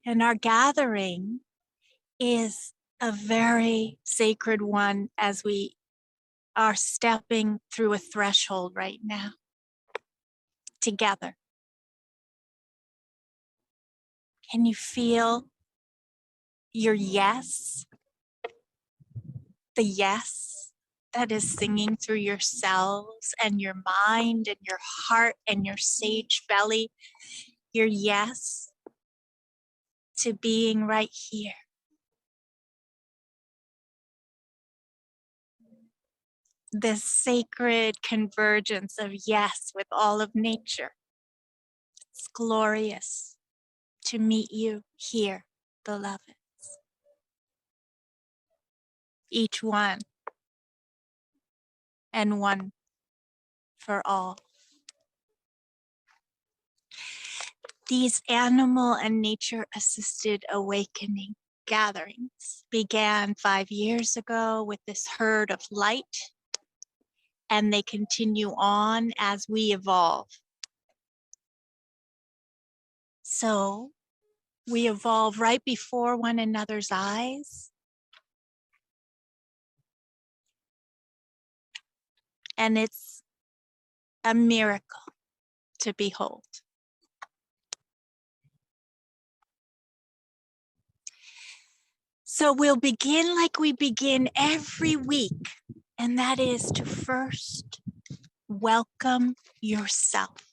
And our gathering is a very sacred one as we are stepping through a threshold right now together. Can you feel your yes? The yes that is singing through your cells and your mind and your heart and your sage belly. Your yes to being right here. This sacred convergence of yes with all of nature. It's glorious to meet you here, beloveds. Each one and one for all. These animal and nature-assisted awakening gatherings began 5 years ago with this herd of light, and they continue on as we evolve. So we evolve right before one another's eyes. And it's a miracle to behold. So we'll begin like we begin every week, and that is to first welcome yourself.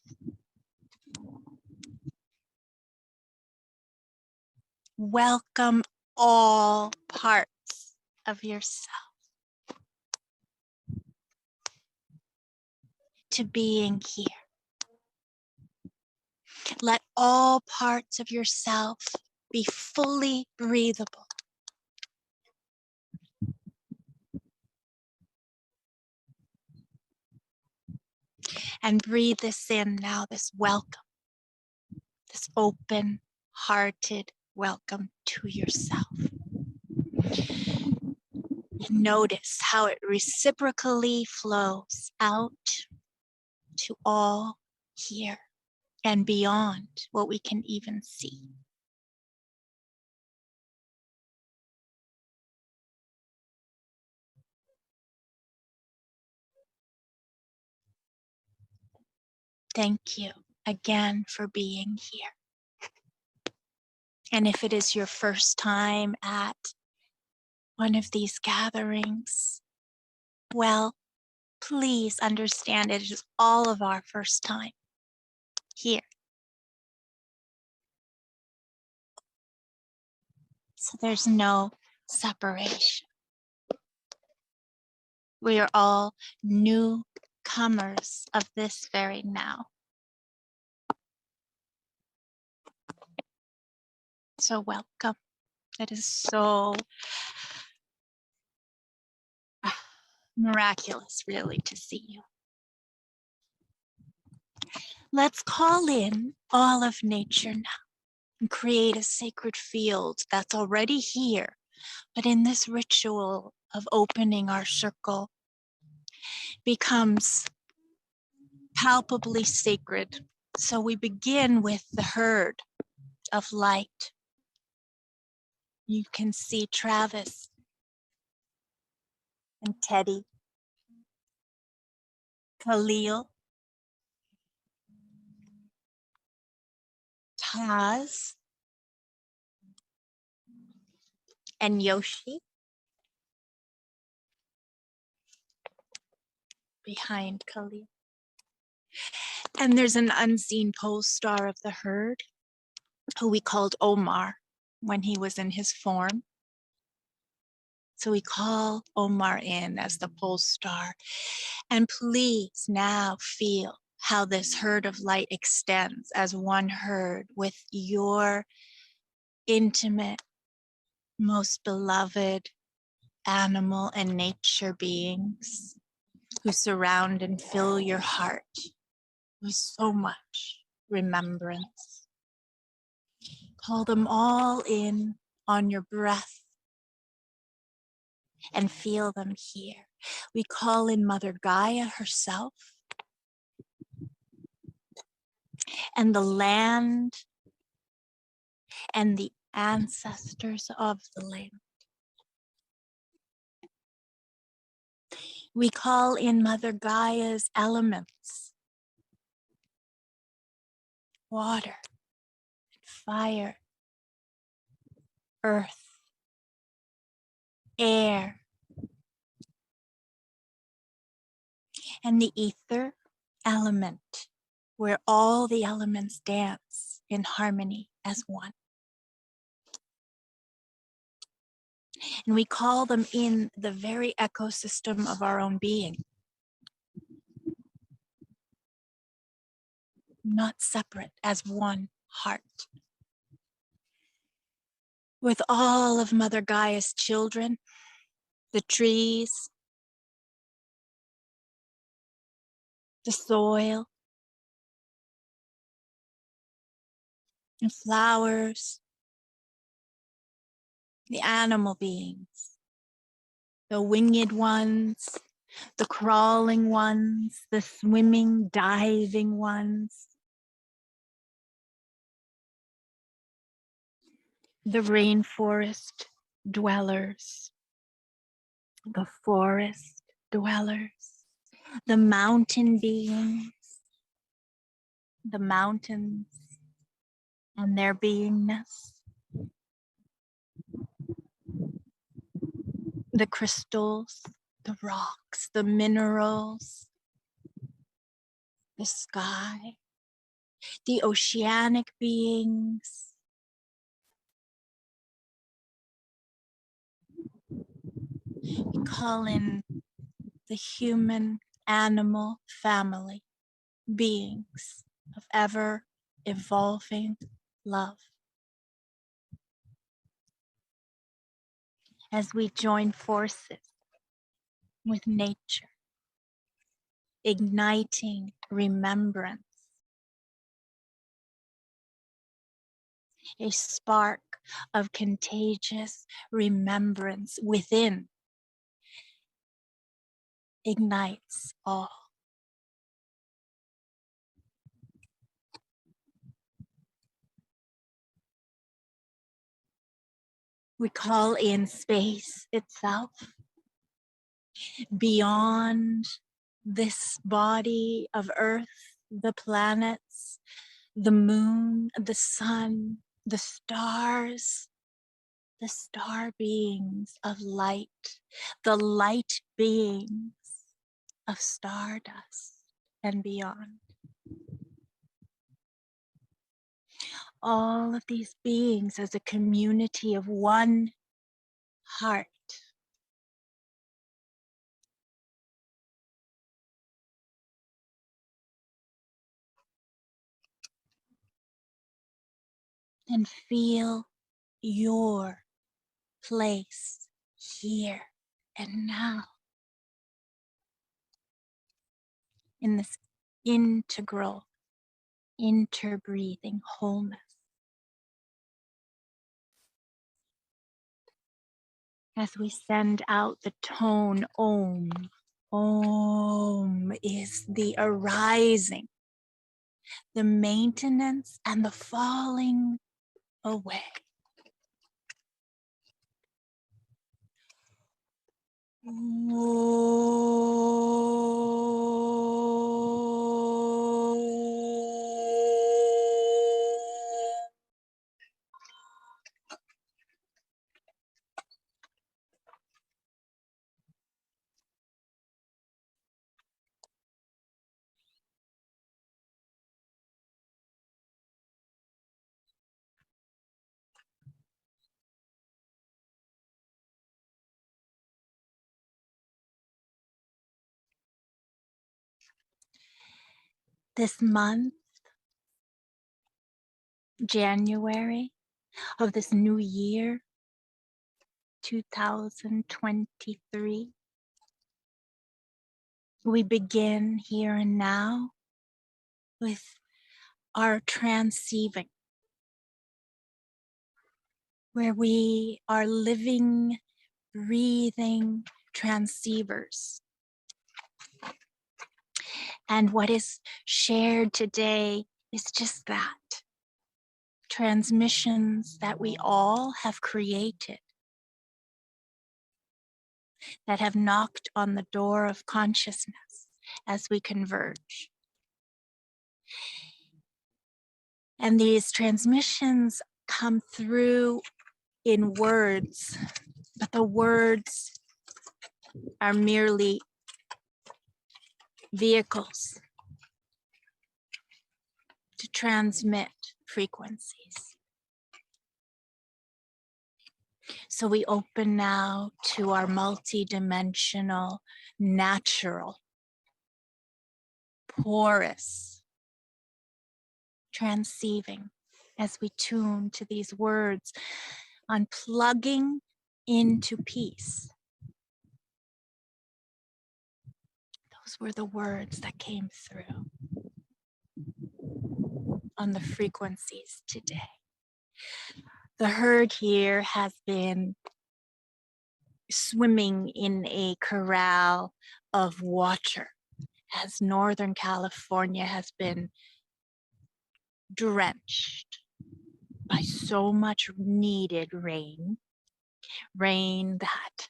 Welcome all parts of yourself to being here. Let all parts of yourself be fully breathable. And breathe this in now, this welcome, this open-hearted welcome to yourself. And notice how it reciprocally flows out to all here and beyond what we can even see. Thank you again for being here. And if it is your first time at one of these gatherings, well, please understand it is all of our first time here. So there's no separation. We are all newcomers of this very now. So welcome. It is so miraculous, really, to see you. Let's call in all of nature now and create a sacred field that's already here, but in this ritual of opening our circle becomes palpably sacred. So we begin with the herd of light. You can see Travis and Teddy, Khalil, Taz, and Yoshi behind Khalil. And there's an unseen co-star of the herd who we called Omar when he was in his form. So we call Omar in as the pole star. And please now feel how this herd of light extends as one herd with your intimate, most beloved animal and nature beings who surround and fill your heart with so much remembrance. Call them all in on your breath and feel them here. We call in Mother Gaia herself and the land and the ancestors of the land. We call in Mother Gaia's elements, water, fire, earth, air, and the ether element, where all the elements dance in harmony as one. And we call them in the very ecosystem of our own being, not separate, as one heart. With all of Mother Gaia's children, the trees, the soil, the flowers, the animal beings, the winged ones, the crawling ones, the swimming, diving ones, the rainforest dwellers, the forest dwellers, the mountain beings, the mountains and their beingness, the crystals, the rocks, the minerals, the sky, the oceanic beings, we call in the human animal family beings of ever evolving love. As we join forces with nature, igniting remembrance, a spark of contagious remembrance within ignites all. We call in space itself, beyond this body of Earth, the planets, the moon, the sun, the stars, the star beings of light, the light beings of stardust and beyond. All of these beings as a community of one heart. And feel your place here and now in this integral, interbreathing wholeness. As we send out the tone Om, Om is the arising, the maintenance, and the falling away. This month, January of this new year, 2023, we begin here and now with our transceiving, where we are living, breathing transceivers. And what is shared today is just that, transmissions that we all have created, that have knocked on the door of consciousness as we converge. And these transmissions come through in words, but the words are merely vehicles to transmit frequencies. So we open now to our multidimensional, natural, porous transceiving as we tune to these words on plugging into peace. Those were the words that came through on the frequencies today. The herd here has been swimming in a corral of water as Northern California has been drenched by so much needed rain that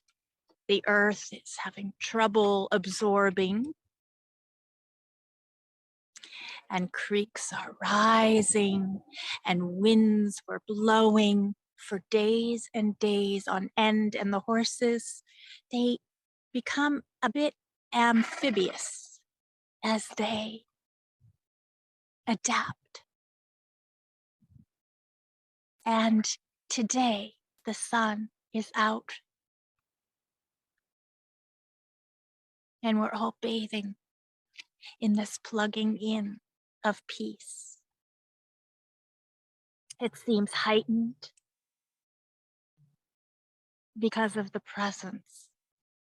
the earth is having trouble absorbing, and creeks are rising and winds were blowing for days and days on end, and the horses, they become a bit amphibious as they adapt. And today the sun is out and we're all bathing in this plugging in of peace. It seems heightened because of the presence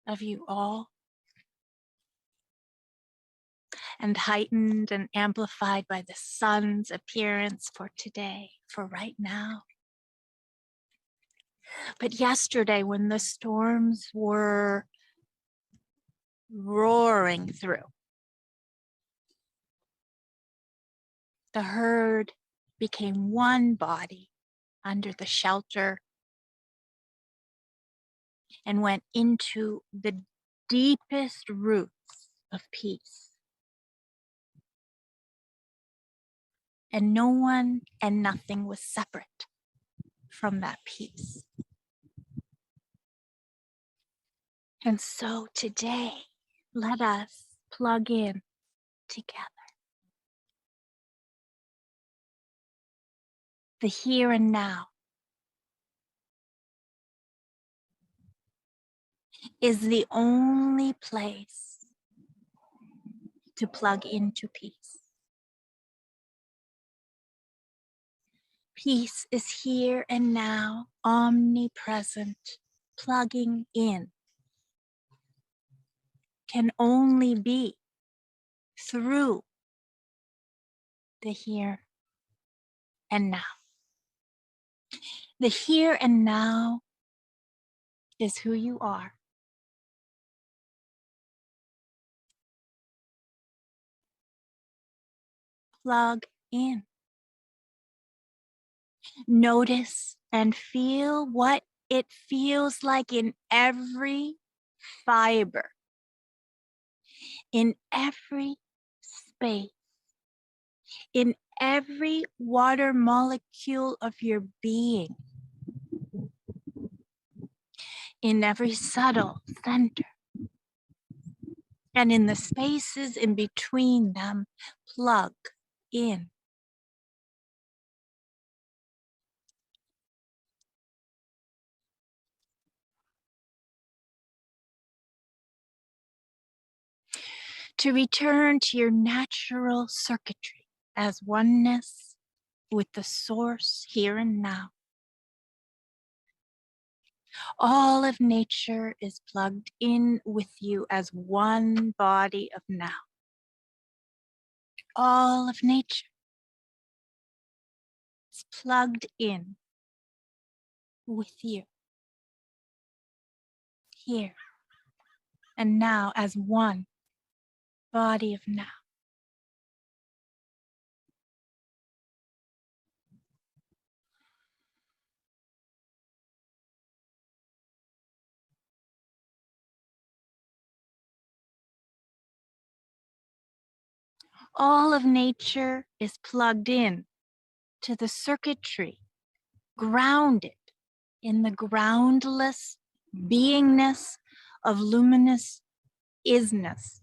of you all, and heightened and amplified by the sun's appearance for today, for right now. But yesterday, when the storms were roaring through, the herd became one body under the shelter and went into the deepest roots of peace. And no one and nothing was separate from that peace. And so today, let us plug in together. The here and now is the only place to plug into peace. Peace is here and now, omnipresent, plugging in. Can only be through the here and now. The here and now is who you are. Plug in. Notice and feel what it feels like in every fiber, in every space, in every water molecule of your being, in every subtle center, and in the spaces in between them. Plug in. To return to your natural circuitry as oneness with the source here and now. All of nature is plugged in with you as one body of now. All of nature is plugged in with you, here and now, as one body of now. All of nature is plugged in to the circuitry, grounded in the groundless beingness of luminous isness,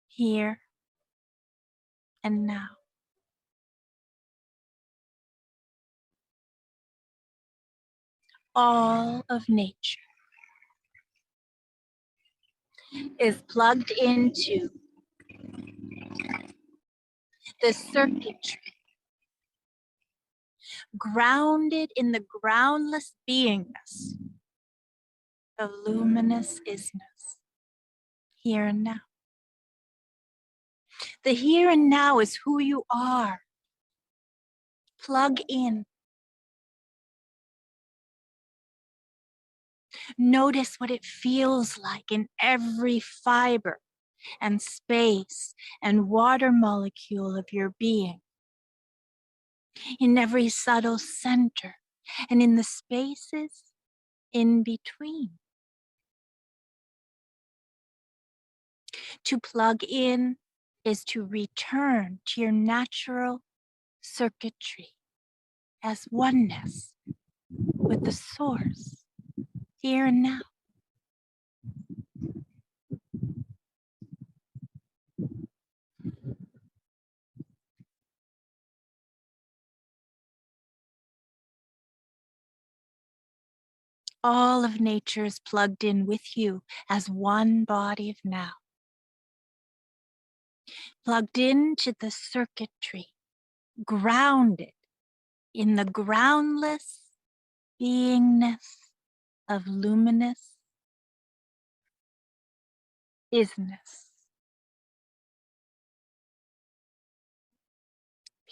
here and now. All of nature is plugged into the circuitry, grounded in the groundless beingness of luminous isness, here and now. The here and now is who you are. Plug in. Notice what it feels like in every fiber and space and water molecule of your being, in every subtle center and in the spaces in between. To plug in is to return to your natural circuitry as oneness with the source, here and now. All of nature is plugged in with you as one body of now. Plugged into the circuitry, grounded in the groundless beingness of luminous isness.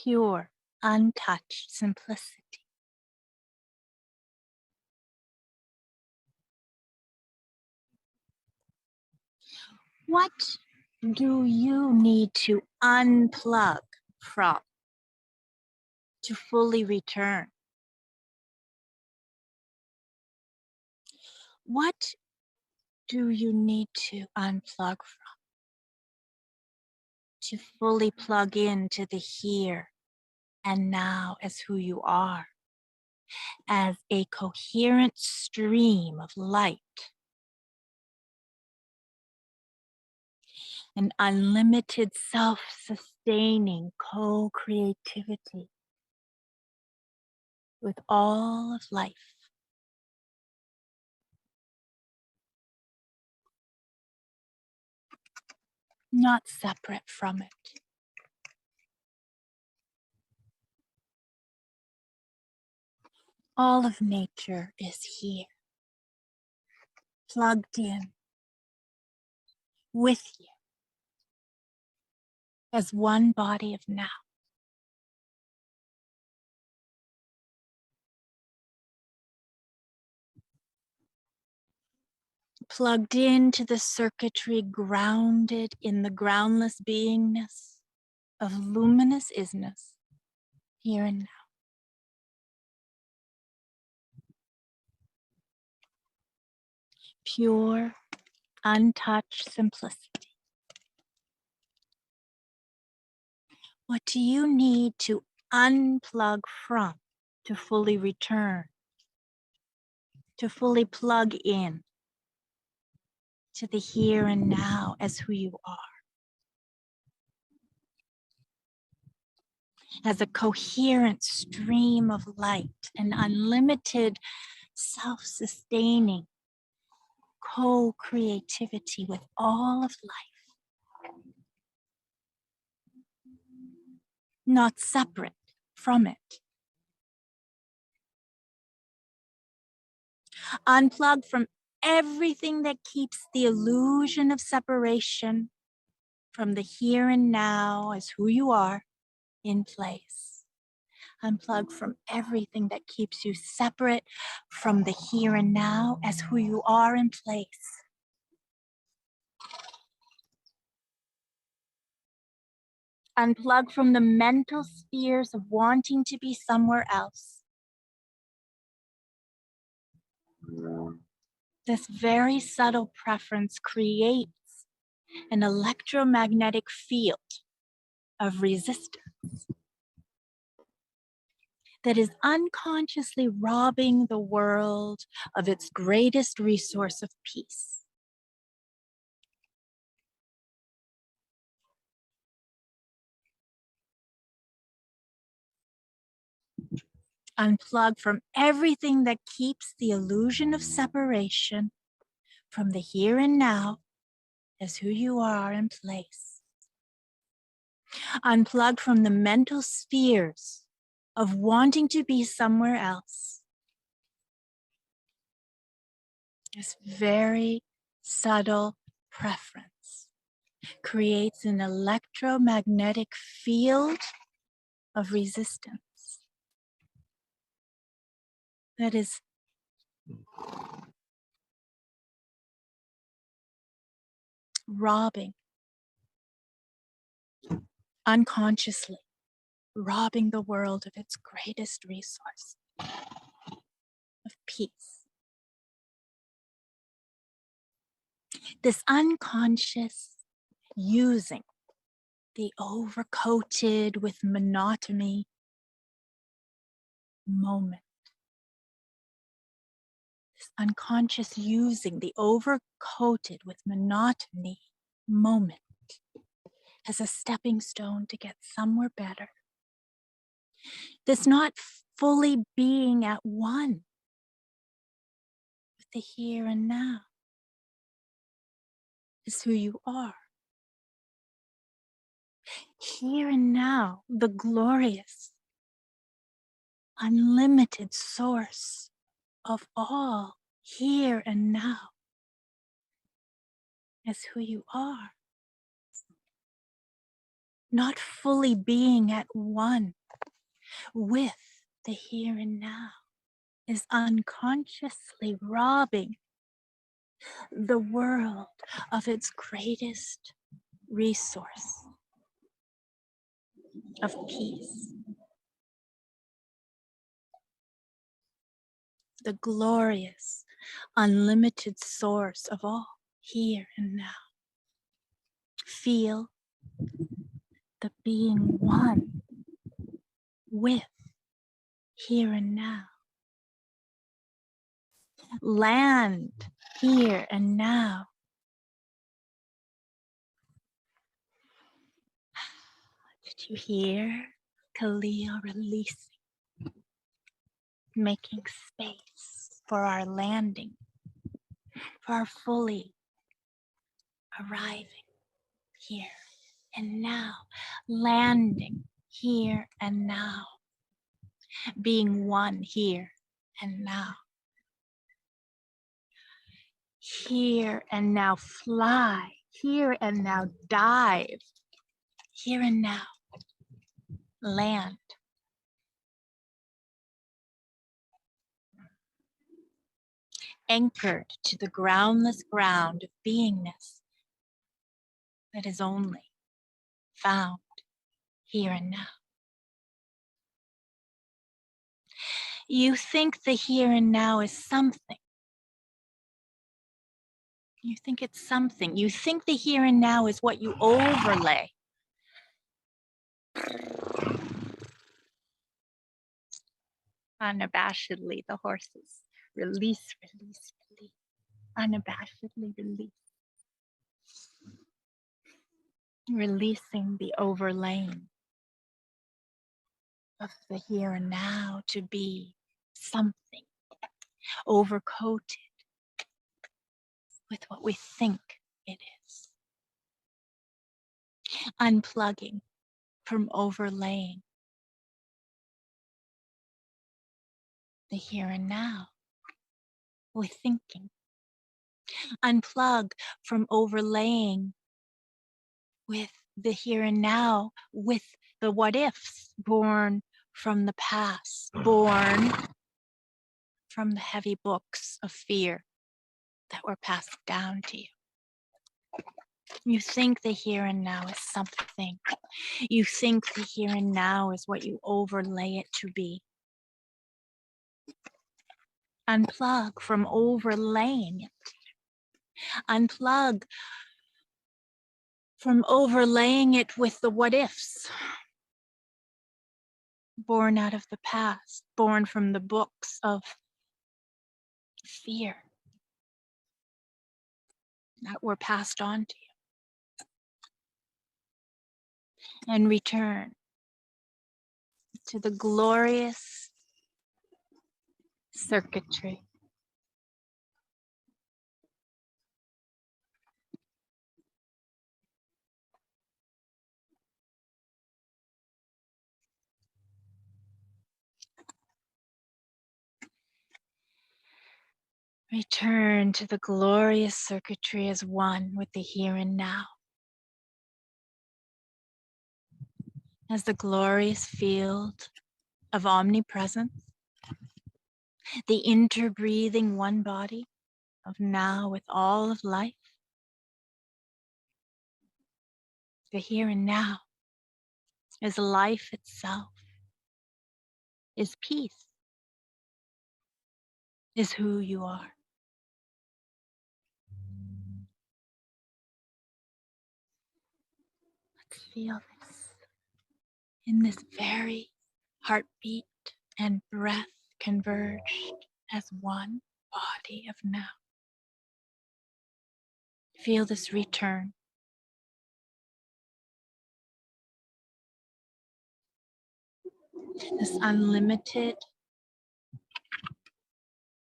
Pure, untouched simplicity. What do you need to unplug from to fully return? What do you need to unplug from to fully plug into the here and now as who you are, as a coherent stream of light, an unlimited self-sustaining co-creativity with all of life? Not separate from it. All of nature is here, plugged in with you as one body of now. Plugged into the circuitry, grounded in the groundless beingness of luminous isness, here and now. Pure, untouched simplicity. What do you need to unplug from to fully return, to fully plug in to the here and now as who you are? As a coherent stream of light, an unlimited self-sustaining co-creativity with all of life, not separate from it. Unplug from everything that keeps the illusion of separation from the here and now as who you are in place. Unplug from everything that keeps you separate from the here and now as who you are in place. Unplug from the mental spheres of wanting to be somewhere else. This very subtle preference creates an electromagnetic field of resistance that is unconsciously robbing the world of its greatest resource of peace. Unplug from everything that keeps the illusion of separation from the here and now as who you are in place. Unplug from the mental spheres of wanting to be somewhere else. This very subtle preference creates an electromagnetic field of resistance that is robbing, unconsciously robbing the world of its greatest resource of peace. This unconscious using the overcoated with monotony moment. This unconscious using the overcoated with monotony moment as a stepping stone to get somewhere better. This not fully being at one with the here and now is who you are. Here and now, the glorious, unlimited source of all here and now is who you are. Not fully being at one with the here and now is unconsciously robbing the world of its greatest resource of peace. The glorious, unlimited source of all here and now. Feel the being one with here and now. Land here and now. Did you hear Khalil releasing, making space for our landing, for our fully arriving here and now, landing here and now, being one here and now. Here and now fly, here and now dive, here and now land. Anchored to the groundless ground of beingness that is only found here and now. You think the here and now is something. You think it's something. You think the here and now is what you overlay. Unabashedly, the horses. Release, release, release. Unabashedly release. Releasing the overlaying of the here and now to be something overcoated with what we think it is. Unplugging from overlaying the here and now with thinking. Unplug from overlaying with the here and now with the what ifs born from the past, born from the heavy books of fear that were passed down to you. You think the here and now is something. You think the here and now is what you overlay it to be. Unplug from overlaying it. Unplug from overlaying it with the what ifs, born out of the past, born from the books of fear that were passed on to you, and return to the glorious circuitry. Return to the glorious circuitry as one with the here and now, as the glorious field of omnipresence, the interbreathing one body of now with all of life. The here and now is life itself, is peace, is who you are. Let's feel this in this very heartbeat and breath converged as one body of now. Feel this return. This unlimited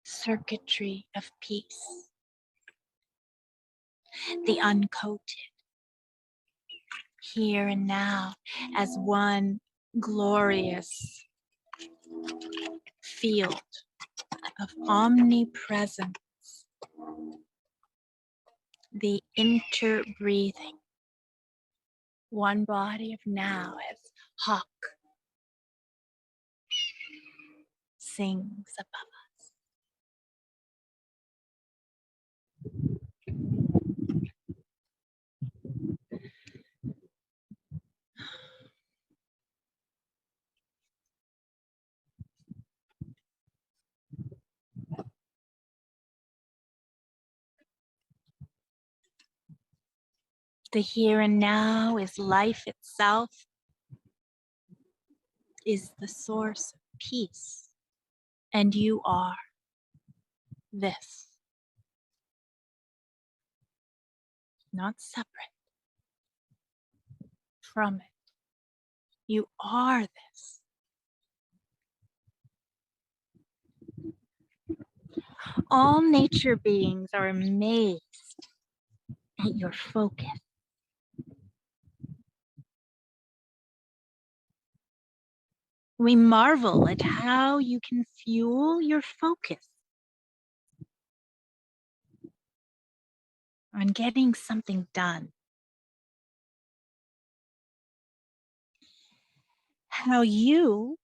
circuitry of peace, the uncoated, here and now as one glorious field of omnipresence, the interbreathing one body of now as Hawk sings above us. The here and now is life itself, is the source of peace, and you are this, not separate from it. You are this. All nature beings are amazed at your focus. We marvel at how you can fuel your focus on getting something done. How you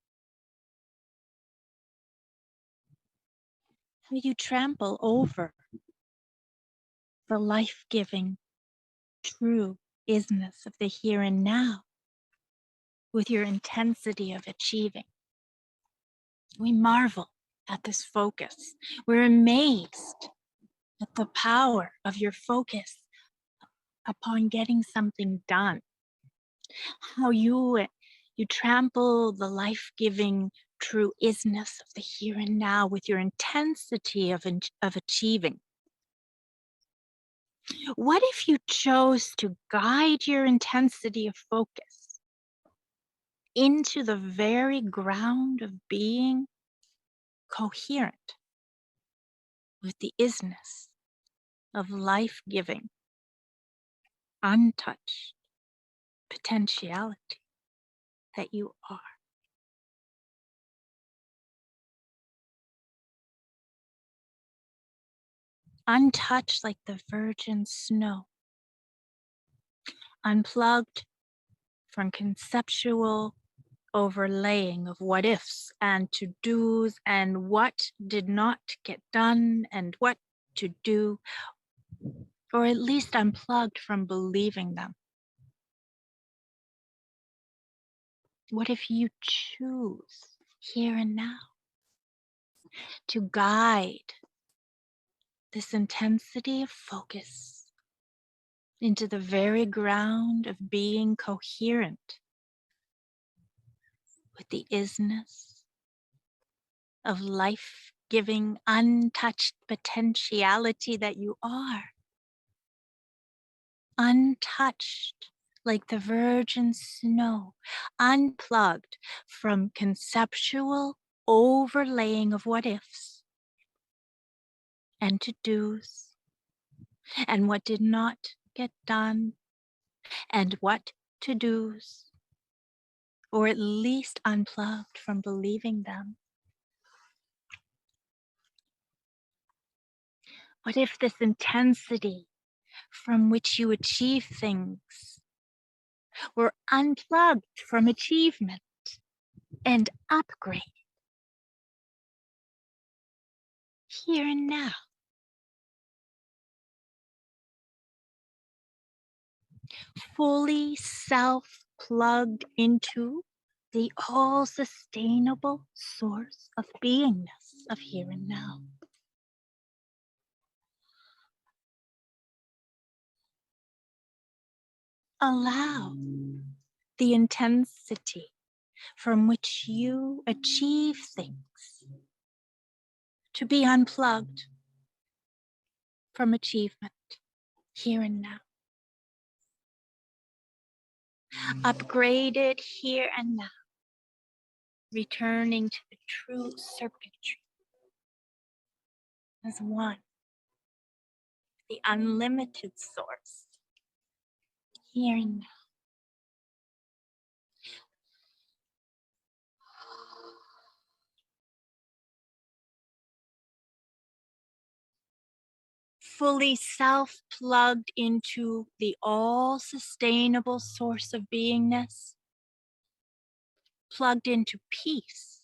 trample over the life-giving true isness of the here and now with your intensity of achieving. We marvel at this focus. We're amazed at the power of your focus upon getting something done. How you trample the life-giving true isness of the here and now with your intensity of achieving. What if you chose to guide your intensity of focus into the very ground of being coherent with the isness of life-giving, untouched potentiality that you are? Untouched like the virgin snow, unplugged from conceptual overlaying of what ifs and to-dos and what did not get done and what to do, or at least unplugged from believing them. What if you choose here and now to guide this intensity of focus into the very ground of being coherent with the isness of life-giving, untouched potentiality that you are. Untouched like the virgin snow, unplugged from conceptual overlaying of what ifs and to-dos and what did not get done and what to-dos, or at least unplugged from believing them. What if this intensity from which you achieve things were unplugged from achievement and upgrade here and now? Fully self-plugged into the all-sustainable source of beingness of here and now. Allow the intensity from which you achieve things to be unplugged from achievement here and now. Upgraded here and now, returning to the true circuitry as one, the unlimited source here and now. Fully self-plugged into the all-sustainable source of beingness, plugged into peace,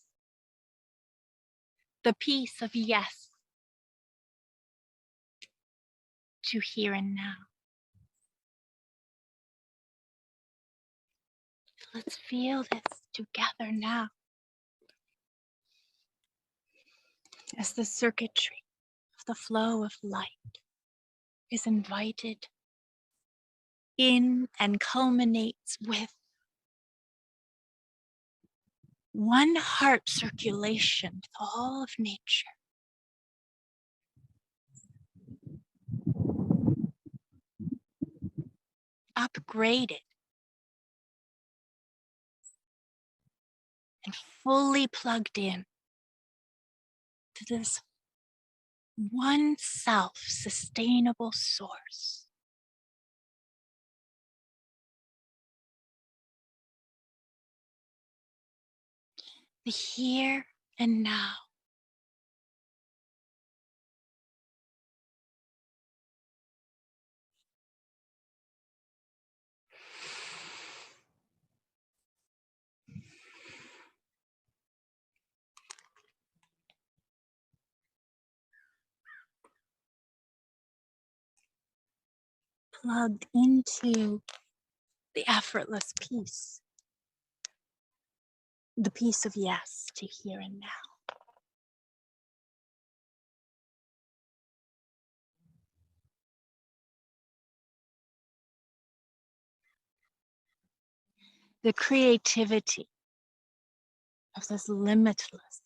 the peace of yes to here and now. Let's feel this together now as the circuitry of the flow of light is invited in and culminates with one heart circulation with all of nature. Upgraded and fully plugged in to this one self-sustainable source. The here and now. Plugged into the effortless peace. The peace of yes to here and now. The creativity of this limitless,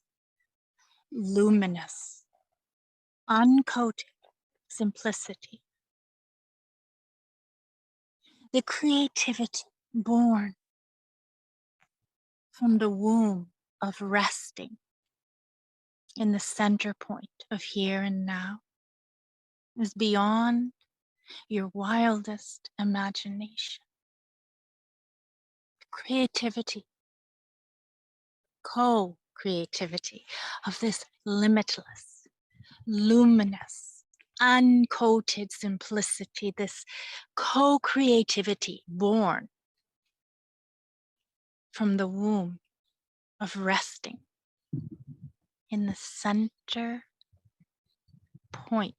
luminous, uncoated simplicity. The creativity born from the womb of resting in the center point of here and now is beyond your wildest imagination. Creativity, co-creativity of this limitless, luminous, uncoated simplicity, this co-creativity born from the womb of resting in the center point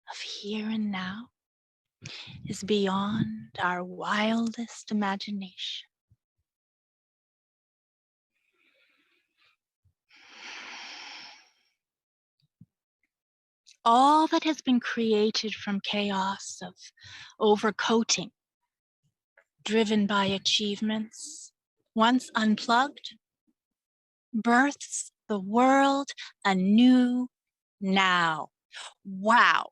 of here and now is beyond our wildest imagination. all that has been created from chaos of overcoating, driven by achievements, once unplugged, births the world anew now. Wow.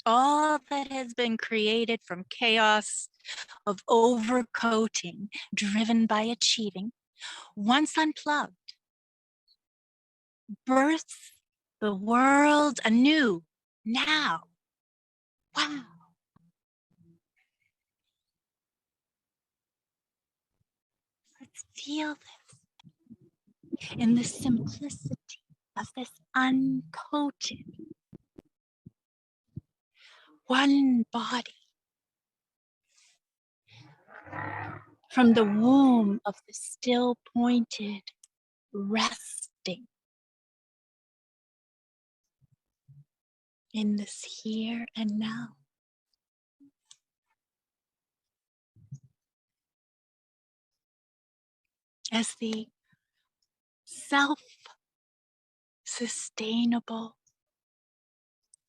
All that has been created from chaos of overcoating, driven by achieving, once unplugged, births the world anew now. Wow. Let's feel this in the simplicity of this uncoated one body from the womb of the still pointed, resting in this here and now. As the self-sustainable,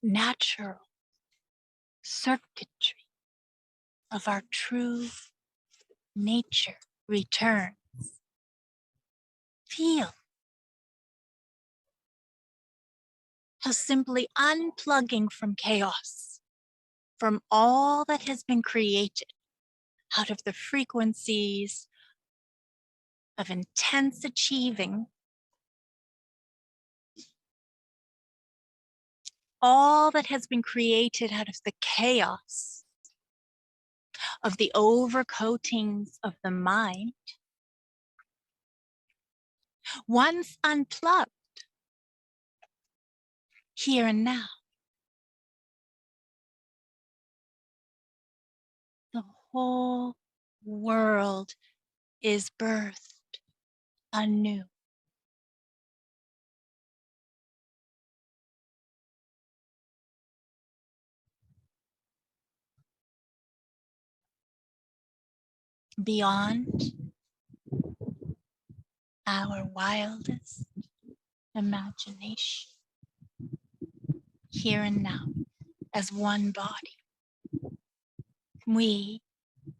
natural circuitry of our true nature returns. Feel how simply unplugging from chaos, from all that has been created out of the frequencies of intense achieving, all that has been created out of the chaos of the overcoatings of the mind, once unplugged, here and now, the whole world is birthed anew. Beyond our wildest imagination, here and now, as one body, we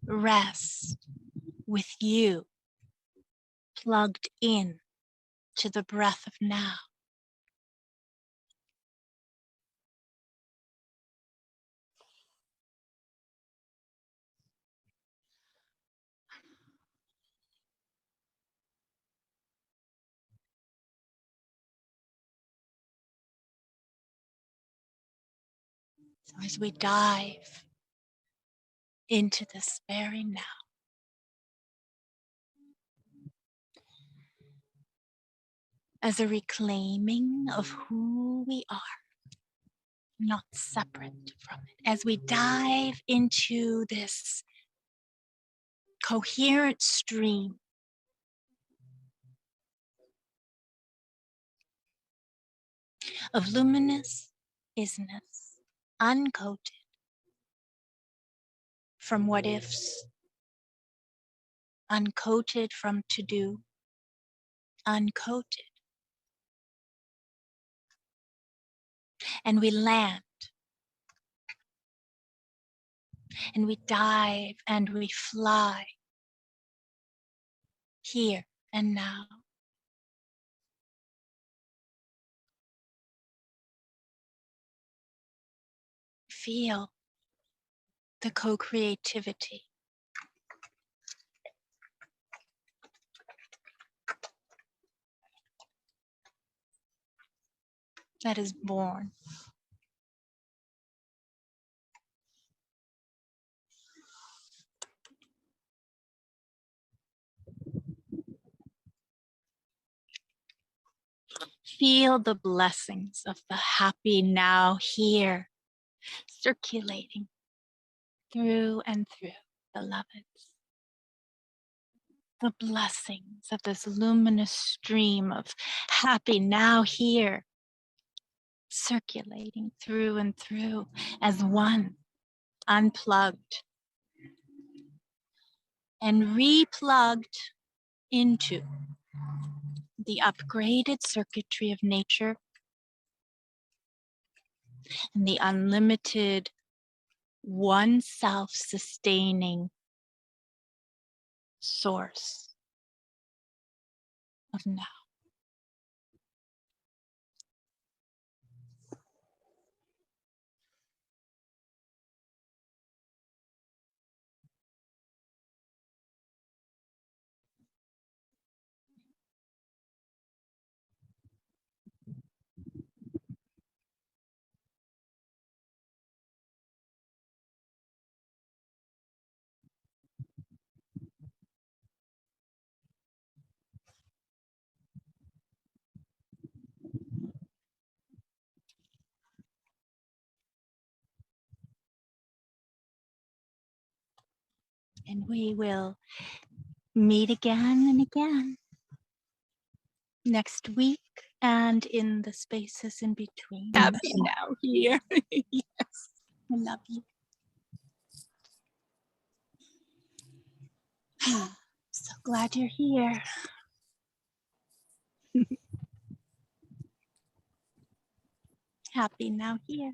rest with you plugged in to the breath of now. So as we dive into this very now, as a reclaiming of who we are, not separate from it, as we dive into this coherent stream of luminous isness, uncoated from what ifs, uncoated from to do, uncoated. And we land and we dive and we fly here and now. Feel the co-creativity that is born. Feel the blessings of the happy now here, circulating through and through, beloveds. The blessings of this luminous stream of happy now here, circulating through and through as one, unplugged, and replugged into the upgraded circuitry of nature and the unlimited, one self-sustaining source of now. And we will meet again and again next week and in the spaces in between. Happy now here. Yes, I love you. So glad you're here. Happy now here.